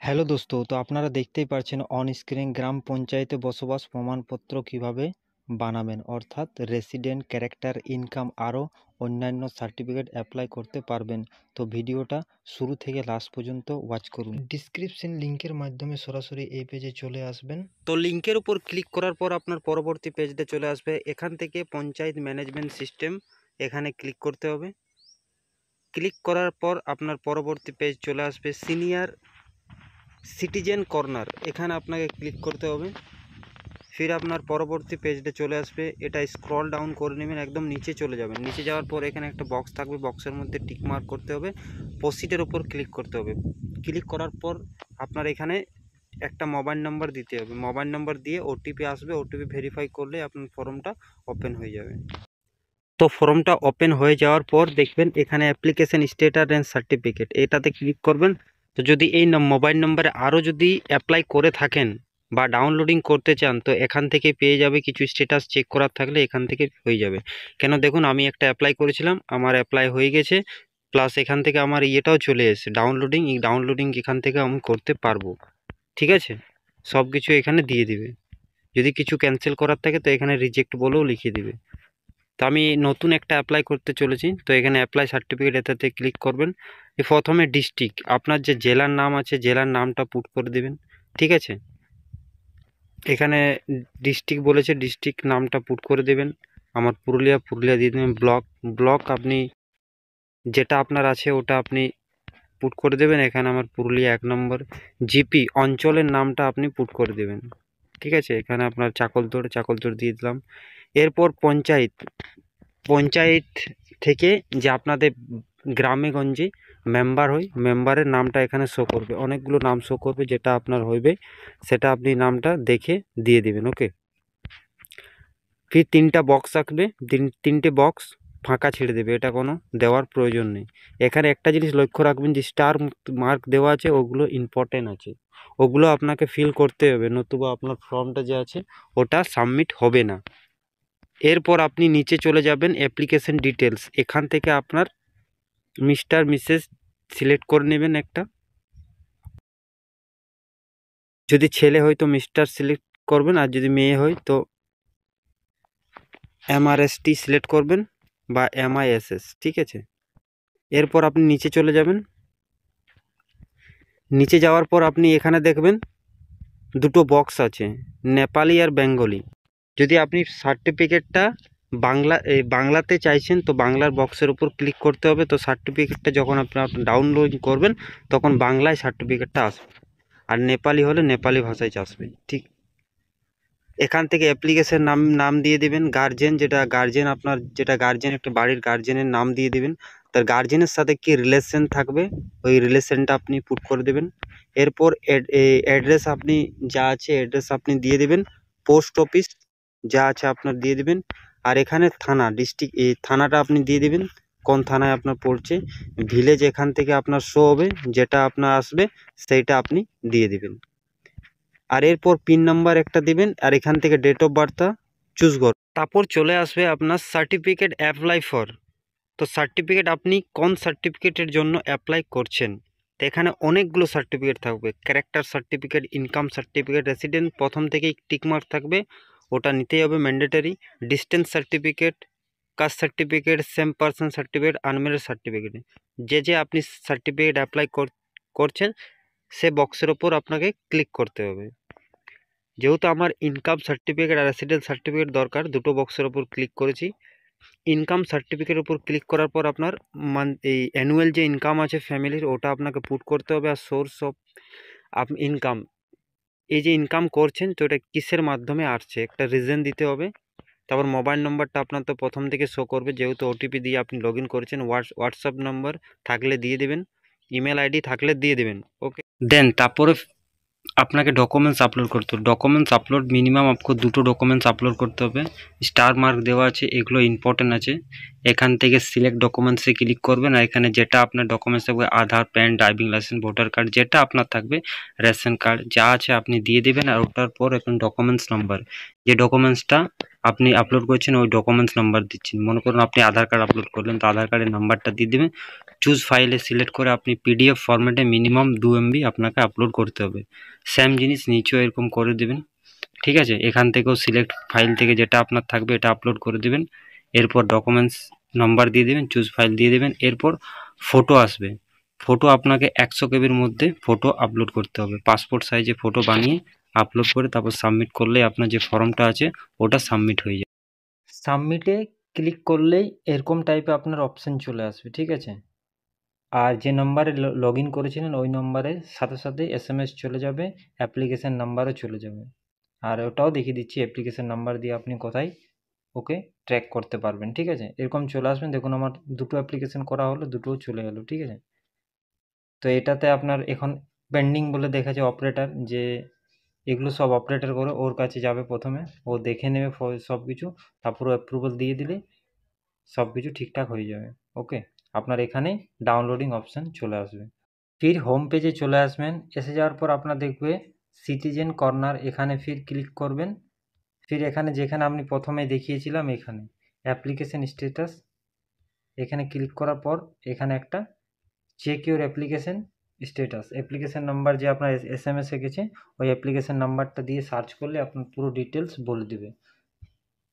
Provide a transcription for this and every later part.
Hello দোস্ত, তো আপনারা দেখতেই পাচ্ছেন অন স্ক্রিন গ্রাম পঞ্চায়েতে বসবাস প্রমাণপত্র কিভাবে বানাবেন, অর্থাৎ রেসিডেন্ট, ক্যারেক্টার, ইনকাম আরও অন্যান্য সার্টিফিকেট অ্যাপ্লাই করতে পারবেন। তো ভিডিওটা শুরু থেকে লাস্ট পর্যন্ত ওয়াচ করুন। ডিসক্রিপশন লিঙ্কের মাধ্যমে সরাসরি এই পেজে চলে আসবেন। তো লিঙ্কের উপর ক্লিক করার পর আপনার পরবর্তী পেজে চলে আসবে। এখান থেকে পঞ্চায়েত ম্যানেজমেন্ট সিস্টেম এখানে ক্লিক করতে হবে। ক্লিক করার পর আপনার পরবর্তী পেজ চলে আসবে সিনিয়র সিটিজেন কর্নার, এখানে আপনাকে ক্লিক করতে হবে। ফির আপনার পরবর্তী পেজে চলে আসবে। এটা স্ক্রল ডাউন করে নেবেন, একদম নিচে চলে যাবেন। নিচে যাওয়ার পর এখানে একটা বক্স থাকবে, বক্সের মধ্যে টিক মার্ক করতে হবে, প্রসিডের উপর ক্লিক করতে হবে। ক্লিক করার পর আপনার এখানে একটা মোবাইল নাম্বার দিতে হবে। মোবাইল নাম্বার দিয়ে ওটিপি আসবে, ওটিপি ভেরিফাই করলে আপনার ফর্মটা ওপেন হয়ে যাবে। তো ফর্মটা ওপেন হয়ে যাওয়ার পর দেখবেন এখানে অ্যাপ্লিকেশন স্ট্যাটাস অ্যান্ড সার্টিফিকেট, এটাতে ক্লিক করবেন। তো যদি এই মোবাইল নম্বরে আরও যদি অ্যাপ্লাই করে থাকেন বা ডাউনলোডিং করতে চান, তো এখান থেকে পেয়ে যাবে। কিছু স্ট্যাটাস চেক করার থাকলে এখান থেকে হয়ে যাবে। কেন দেখুন, আমি একটা অ্যাপ্লাই করেছিলাম, আমার অ্যাপ্লাই হয়ে গেছে, প্লাস এখান থেকে আমার ইয়েটাও চলে এসেছে ডাউনলোডিং। এই ডাউনলোডিং এখান থেকে আমি করতে পারবো। ঠিক আছে, সব কিছু এখানে দিয়ে দিবে। যদি কিছু ক্যান্সেল করার থাকে তো এখানে রিজেক্ট বলেও লিখে দিবে। তো আমি নতুন একটা অ্যাপ্লাই করতে চলেছি, তো এখানে অ্যাপ্লাই সার্টিফিকেট এটাতে ক্লিক করবেন। প্রথমে ডিস্ট্রিক্ট, আপনার যে জেলার নাম আছে জেলার নামটা পুট করে দেবেন। ঠিক আছে, এখানে ডিস্ট্রিক্ট বলেছে, ডিস্ট্রিক্ট নামটা পুট করে দেবেন। আমার পুরুলিয়া, পুরুলিয়া দিয়ে দেবেন। ব্লক আপনি যেটা আপনার আছে ওটা আপনি পুট করে দেবেন। এখানে আমার পুরুলিয়া 1 নম্বর। জিপি অঞ্চলের নামটা আপনি পুট করে দেবেন। ঠিক আছে, এখানে আপনার চাকলতোড় দিয়ে দিলাম। এরপর পঞ্চায়েত থেকে যে আপনাদের গ্রামে গঞ্জে মেম্বার হয়, মেম্বারের নামটা এখানে শো করবে। অনেকগুলো নাম শো করবে, যেটা আপনার হইবে সেটা আপনি নামটা দেখে দিয়ে দিবেন। ওকে, ফির 3টা বক্স রাখবে, 3টে বক্স ফাঁকা ছেড়ে দেবে, এটা কোনো দেওয়ার প্রয়োজন নেই। এখানে একটা জিনিস লক্ষ্য রাখবেন, যে স্টার মার্ক দেওয়া আছে ওগুলো ইম্পর্টেন্ট আছে, ওগুলো আপনাকে ফিল করতে হবে, নতুবা আপনার ফর্মটা যে আছে ওটা সাবমিট হবে না। এরপর আপনি নিচে চলে যাবেন অ্যাপ্লিকেশন ডিটেলস, এখান থেকে আপনার মিস্টার মিসেস সিলেক্ট করে নেবেন একটা। যদি ছেলে হয় তো মিস্টার সিলেক্ট করবেন, আর যদি মেয়ে হয় তো MRST সিলেক্ট করবেন বা MISS। ঠিক আছে, এরপর আপনি নিচে চলে যাবেন। নিচে যাওয়ার পর আপনি এখানে দেখবেন দুটো বক্স আছে, নেপালি আর বেঙ্গলি। যদি আপনি সার্টিফিকেটটা বাংলাতে চাইছেন তো বাংলার বক্সের উপর ক্লিক করতে হবে। তো সার্টিফিকেটটা যখন আপনার ডাউনলোড করবেন তখন বাংলায় সার্টিফিকেটটা আসবে, আর নেপালি হলে নেপালি ভাষায় আসবে। ঠিক, এখান থেকে অ্যাপ্লিকেশন নাম দিয়ে দেবেন। গার্জেন, আপনার যেটা গার্জেন, একটা বাড়ির গার্জেনের নাম দিয়ে দেবেন। তার গার্জেনের সাথে কি রিলেশন থাকবে ওই রিলেশনটা আপনি পুট করে দেবেন। এরপর অ্যাড্রেস আপনি যা আছে অ্যাড্রেস আপনি দিয়ে দেবেন। পোস্ট অফিস যা আছে আপনার দিয়ে দেবেন। আর এখানে থানা, ডিস্ট্রিক্ট, এই থানাটা আপনি দিয়ে দেবেন, কোন থানায় আপনার পড়ছে। ভিলেজ এখান থেকে আপনার শো হবে, যেটা আপনার আসবে সেইটা আপনি দিয়ে দেবেন। আর এরপর পিন নাম্বার একটা দিবেন, আর এখান থেকে ডেট অফ বার্থটা চুজ করুন। তারপর চলে আসবে আপনার সার্টিফিকেট অ্যাপ্লাই ফর। তো সার্টিফিকেট আপনি কোন সার্টিফিকেটের জন্য অ্যাপ্লাই করছেন, তো এখানে অনেকগুলো সার্টিফিকেট থাকবে। Character certificate, income certificate, resident প্রথম থেকেই টিকমার্ক থাকবে, ওটা নিতেই হবে mandatory. Distance certificate, caste certificate, same person certificate, unmarried certificate, যে আপনি সার্টিফিকেট অ্যাপ্লাই করছেন সে বক্সের ওপর আপনাকে ক্লিক করতে হবে। যেহেতু আমার ইনকাম সার্টিফিকেট আর রেসিডেন্স সার্টিফিকেট দরকার, দুটো বক্সের ওপর ক্লিক করেছি। ইনকাম সার্টিফিকেটের উপর ক্লিক করার পর আপনার এই অ্যানুয়াল যে ইনকাম আছে ফ্যামিলির ওটা আপনাকে পুট করতে হবে। আর সোর্স অফ ইনকাম, এই যে ইনকাম করছেন তো এটা কিসের মাধ্যমে আসছে একটা রিজন দিতে হবে। তারপর মোবাইল নম্বরটা আপনার তো প্রথম থেকে শো করবে, যেহেতু ওটিপি দিয়ে আপনি লগ ইন করেছেন। হোয়াটসঅ্যাপ নম্বর থাকলে দিয়ে দেবেন, ইমেল আইডি থাকলে দিয়ে দেবেন। ওকে, দেন তারপরে আপনাকে ডকুমেন্টস আপলোড করতে হবে। ডকুমেন্টস আপলোড মিনিমাম আপনাকে দুটো ডকুমেন্টস আপলোড করতে হবে। স্টার মার্ক দেওয়া আছে, এগুলো ইম্পর্টেন্ট আছে। এখান থেকে সিলেক্ট ডকুমেন্টসে ক্লিক করবেন, আর এখানে যেটা আপনার ডকুমেন্টস থাকবে Aadhaar, PAN, driving licence, voter card, যেটা আপনার থাকবে রেশন কার্ড যা আছে আপনি দিয়ে দেবেন। আর ওটার পর এখন ডকুমেন্টস নাম্বার, যে ডকুমেন্টসটা আপনি আপলোড করছেন ওই ডকুমেন্টস নাম্বার দিচ্ছেন। মনে করুন আপনি আধার কার্ড আপলোড করলেন, তো আধার কার্ডের নাম্বারটা দিয়ে দেবেন। চুজ ফাইলে সিলেক্ট করে আপনি পিডিএফ ফরম্যাটে মিনিমাম 2 MB আপনাকে আপলোড করতে হবে। সেম জিনিস নিচেও এরকম করে দেবেন, ঠিক আছে। এখান থেকেও সিলেক্ট ফাইল থেকে যেটা আপনার থাকবে এটা আপলোড করে দেবেন। এরপর ডকুমেন্টস নাম্বার দিয়ে দেবেন, চুজ ফাইল দিয়ে দেবেন। এরপর ফটো আসবে, ফটো আপনাকে 100 কেবির মধ্যে ফটো আপলোড করতে হবে। পাসপোর্ট সাইজে ফটো বানিয়ে আপলোড করে তারপর সাবমিট করলেই আপনার যে ফর্মটা আছে ওটা সাবমিট হয়ে যাবে। সাবমিটে ক্লিক করলেই এরকম টাইপের আপনার অপশান চলে আসবে, ঠিক আছে। আর যে নম্বরে লগ ইন করেছিলেন ওই নম্বরের সাথে সাথে SMS চলে যাবে, অ্যাপ্লিকেশান নাম্বারও চলে যাবে। আর ওটাও দেখিয়ে দিচ্ছি অ্যাপ্লিকেশান নাম্বার দিয়ে আপনি কোথায় ওকে ট্র্যাক করতে পারবেন, ঠিক আছে। এরকম চলে আসবেন, দেখুন আমার দুটো অ্যাপ্লিকেশান করা হলো, দুটোও চলে গেলো, ঠিক আছে। তো এটাতে আপনার এখন পেন্ডিং বলে দেখাচ্ছে অপারেটর, যে এগুলো সব অপারেটর করে ওর কাছে যাবে প্রথমে, ও দেখে নেবে সব কিছু, তারপর অ্যাপ্রুভাল দিয়ে দিলে সব কিছু ঠিকঠাক হয়ে যাবে। ওকে, আপনার এখানে ডাউনলোডিং অপশান চলে আসবে। ফির হোম পেজে চলে আসবেন, এসে যাওয়ার পর আপনার দেখবে সিটিজেন কর্নার, এখানে ফির ক্লিক করবেন। ফির এখানে যেখানে আপনি প্রথমে দেখিয়েছিলাম এখানে অ্যাপ্লিকেশন স্ট্যাটাস, এখানে ক্লিক করার পর এখানে একটা check your application status, application number যে আপনার SMS এ গেছে ওই অ্যাপ্লিকেশন নাম্বারটা দিয়ে সার্চ করলে আপনার পুরো ডিটেলস বলে দেবে।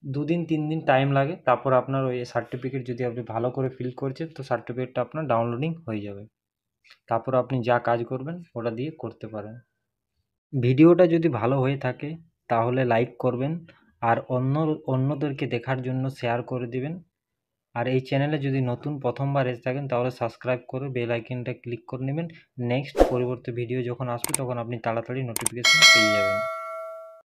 2 দিন 3 দিন টাইম লাগে, তারপর আপনার ওই সার্টিফিকেট যদি আপনি ভালো করে ফিল করেছেন তো সার্টিফিকেটটা আপনার ডাউনলোডিং হয়ে যাবে। তারপর আপনি যা কাজ করবেন ওটা দিয়ে করতে পারেন। ভিডিওটা যদি ভালো হয়ে থাকে তাহলে লাইক করবেন, আর অন্যদেরকে দেখার জন্য শেয়ার করে দিবেন। আর এই চ্যানেলে যদি নতুন প্রথমবার এসে থাকেন তাহলে সাবস্ক্রাইব করে বেল আইকনটা ক্লিক করে নেবেন। নেক্সট পরবর্তী ভিডিও যখন আসবে তখন আপনি তাড়াতাড়ি নোটিফিকেশন পেয়ে যাবেন।